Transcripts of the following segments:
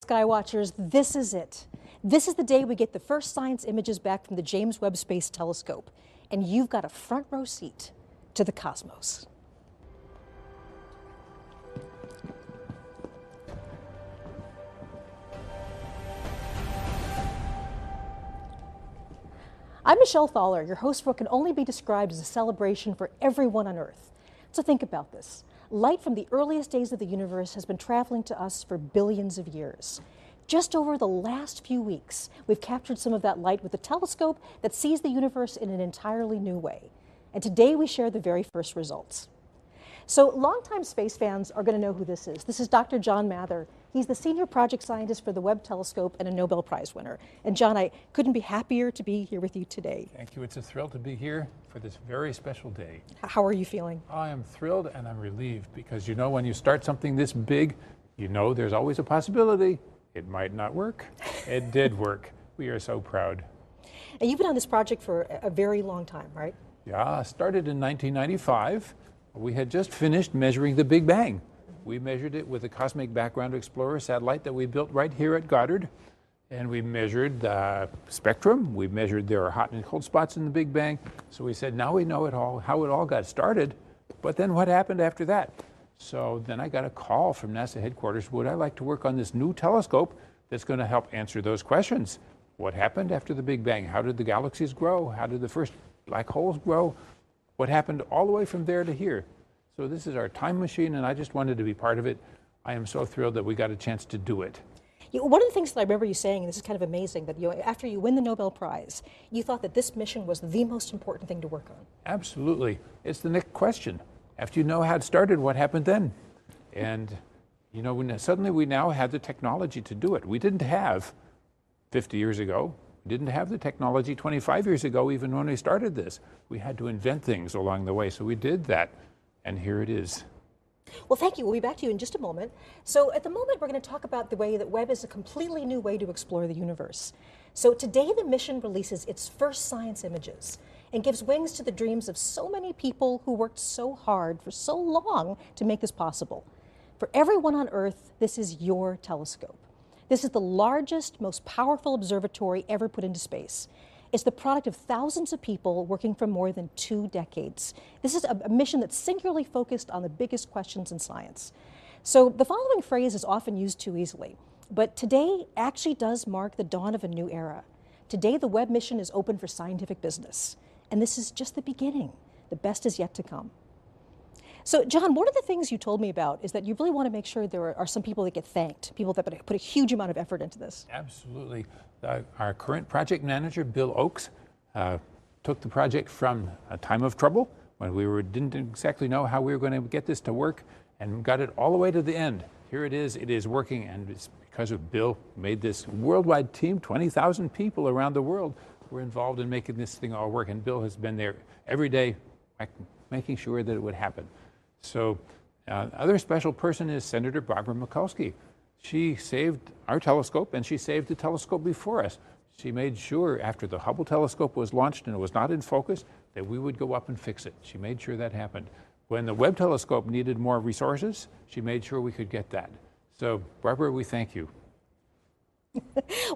Skywatchers, this is it. This is the day we get the first science images back from the James Webb Space Telescope. And you've got a front row seat to the cosmos. I'm Michelle Thaller, your host for what can only be described as a celebration for everyone on Earth. So think about this. Light from the earliest days of the universe has been traveling to us for billions of years. Just over the last few weeks, we've captured some of that light with a telescope that sees the universe in an entirely new way. And today we share the very first results. So longtime space fans are going to know who this is. This is Dr. John Mather. He's the senior project scientist for the Webb Telescope and a Nobel Prize winner. And John, I couldn't be happier to be here with you today. Thank you. It's a thrill to be here for this very special day. How are you feeling? I am thrilled and I'm relieved because you know when you start something this big, you know there's always a possibility it might not work. It did work. We are so proud. And you've been on this project for a very long time, right? Yeah, started in 1995. We had just finished measuring the Big Bang. We measured it with the Cosmic Background Explorer satellite that we built right here at Goddard. And we measured the spectrum. We measured there are hot and cold spots in the Big Bang. So we said, now we know it all, how it all got started. But then what happened after that? So then I got a call from NASA headquarters. Would I like to work on this new telescope that's going to help answer those questions? What happened after the Big Bang? How did the galaxies grow? How did the first black holes grow? What happened all the way from there to here? So this is our time machine, and I just wanted to be part of it. I am so thrilled that we got a chance to do it. One of the things that I remember you saying, and this is kind of amazing, that after you win the Nobel Prize, you thought that this mission was the most important thing to work on. Absolutely. It's the next question. After you know how it started, what happened then? And you know, suddenly we now have the technology to do it. We didn't have 50 years ago. We didn't have the technology 25 years ago, even when we started this. We had to invent things along the way, so we did that, and here it is. Well, thank you. We'll be back to you in just a moment. So at the moment, we're going to talk about the way that Webb is a completely new way to explore the universe. So today, the mission releases its first science images and gives wings to the dreams of so many people who worked so hard for so long to make this possible. For everyone on Earth, this is your telescope. This is the largest, most powerful observatory ever put into space. It's the product of thousands of people working for more than 2 decades. This is a mission that's singularly focused on the biggest questions in science. So the following phrase is often used too easily, but today actually does mark the dawn of a new era. Today, the Webb mission is open for scientific business, and this is just the beginning. The best is yet to come. So, John, one of the things you told me about is that you really want to make sure there are some people that get thanked, people that put a huge amount of effort into this. Absolutely. Our current project manager, Bill Oakes, took the project from a time of trouble when we didn't exactly know how we were going to get this to work, and got it all the way to the end. Here it is working, and it's because of Bill made this worldwide team. 20,000 people around the world were involved in making this thing all work, and Bill has been there every day making sure that it would happen. So other special person is Senator Barbara Mikulski. She saved our telescope, and she saved the telescope before us. She made sure after the Hubble telescope was launched and it was not in focus that we would go up and fix it. She made sure that happened. When the Webb telescope needed more resources, she made sure we could get that. So Barbara, we thank you.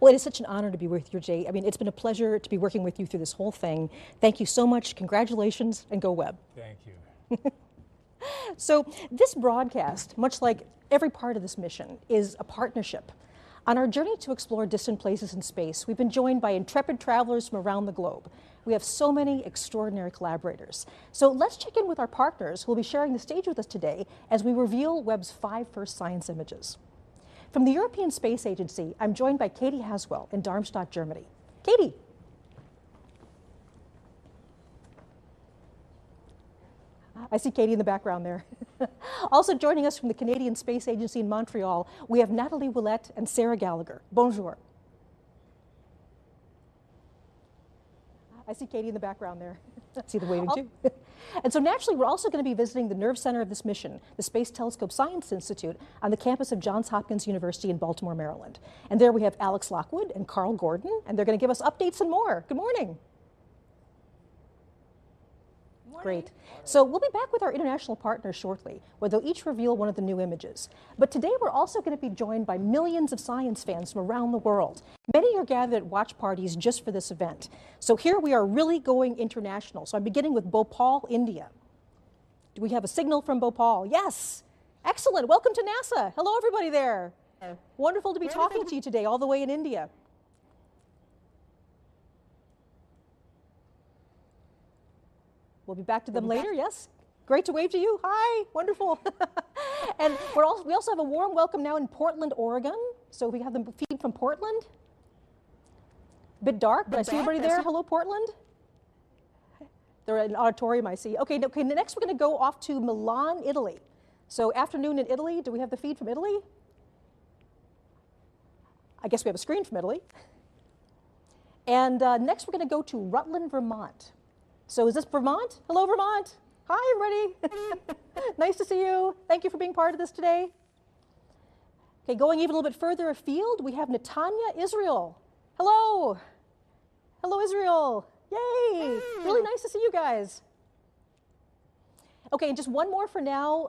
Well, it is such an honor to be with you, Jay. I mean, it's been a pleasure to be working with you through this whole thing. Thank you so much. Congratulations, and go Webb. Thank you. So this broadcast, much like every part of this mission, is a partnership. On our journey to explore distant places in space, we've been joined by intrepid travelers from around the globe. We have so many extraordinary collaborators. So let's check in with our partners who will be sharing the stage with us today as we reveal Webb's 5 first science images. From the European Space Agency, I'm joined by Katie Haswell in Darmstadt, Germany. Katie. I see Katie in the background there. Also joining us from the Canadian Space Agency in Montreal, we have Natalie Willette and Sarah Gallagher. Bonjour. I see Katie in the background there. I see the waving too. And so naturally, we're also going to be visiting the nerve center of this mission, the Space Telescope Science Institute on the campus of Johns Hopkins University in Baltimore, Maryland. And there we have Alex Lockwood and Carl Gordon, and they're going to give us updates and more. Good morning. Great. So we'll be back with our international partners shortly, where they'll each reveal one of the new images. But today we're also going to be joined by millions of science fans from around the world. Many are gathered at watch parties just for this event. So here we are really going international. So I'm beginning with Bhopal, India. Do we have a signal from Bhopal? Yes. Excellent. Welcome to NASA. Hello, everybody there. Wonderful to be talking to you today, all the way in India. We'll be back to them later, yes? Great to wave to you. Hi, wonderful. And we also have a warm welcome now in Portland, Oregon. So we have the feed from Portland. A bit dark, but I see everybody there. Hello, Portland. They're in an auditorium, I see. Okay, next we're going to go off to Milan, Italy. So afternoon in Italy. Do we have the feed from Italy? I guess we have a screen from Italy. And next we're going to go to Rutland, Vermont. So is this Vermont? Hello, Vermont. Hi, everybody. Nice to see you. Thank you for being part of this today. Okay, going even a little bit further afield, we have Netanya, Israel. Hello. Hello, Israel. Yay. Really nice to see you guys. Okay, and just one more for now.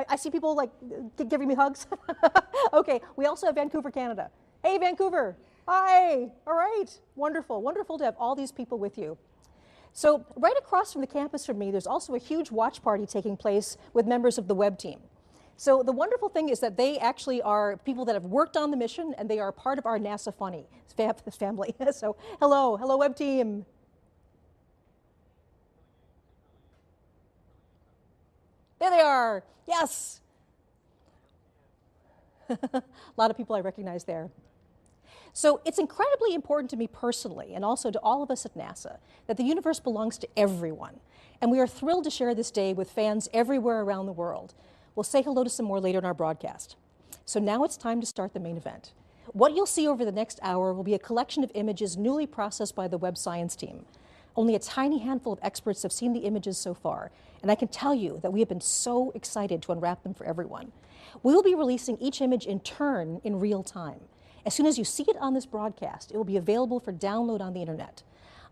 I see people like giving me hugs. Okay, we also have Vancouver, Canada. Hey, Vancouver. Hi. All right. Wonderful. Wonderful to have all these people with you. So right across from the campus from me, there's also a huge watch party taking place with members of the Webb team. So the wonderful thing is that they actually are people that have worked on the mission, and they are part of our NASA Funny family. So hello, Webb team. There they are. Yes. A lot of people I recognize there. So it's incredibly important to me personally, and also to all of us at NASA, that the universe belongs to everyone. And we are thrilled to share this day with fans everywhere around the world. We'll say hello to some more later in our broadcast. So now it's time to start the main event. What you'll see over the next hour will be a collection of images newly processed by the Webb science team. Only a tiny handful of experts have seen the images so far, and I can tell you that we have been so excited to unwrap them for everyone. We will be releasing each image in turn in real time. As soon as you see it on this broadcast, it will be available for download on the internet.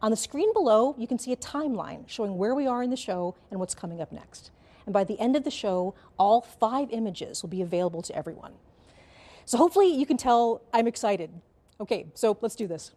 On the screen below, you can see a timeline showing where we are in the show and what's coming up next. And by the end of the show, all 5 images will be available to everyone. So hopefully you can tell I'm excited. Okay, so let's do this.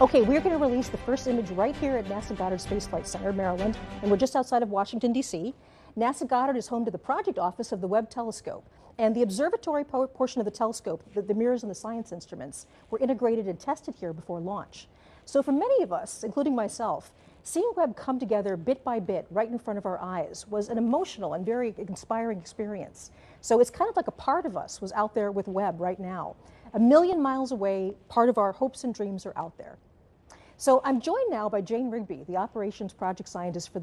Okay, we're going to release the first image right here at NASA Goddard Space Flight Center, Maryland, and we're just outside of Washington, D.C. NASA Goddard is home to the project office of the Webb Telescope, and the observatory portion of the telescope, the mirrors and the science instruments, were integrated and tested here before launch. So for many of us, including myself, seeing Webb come together bit by bit right in front of our eyes was an emotional and very inspiring experience. So it's kind of like a part of us was out there with Webb right now. 1,000,000 miles away, part of our hopes and dreams are out there. So I'm joined now by Jane Rigby, the operations project scientist for the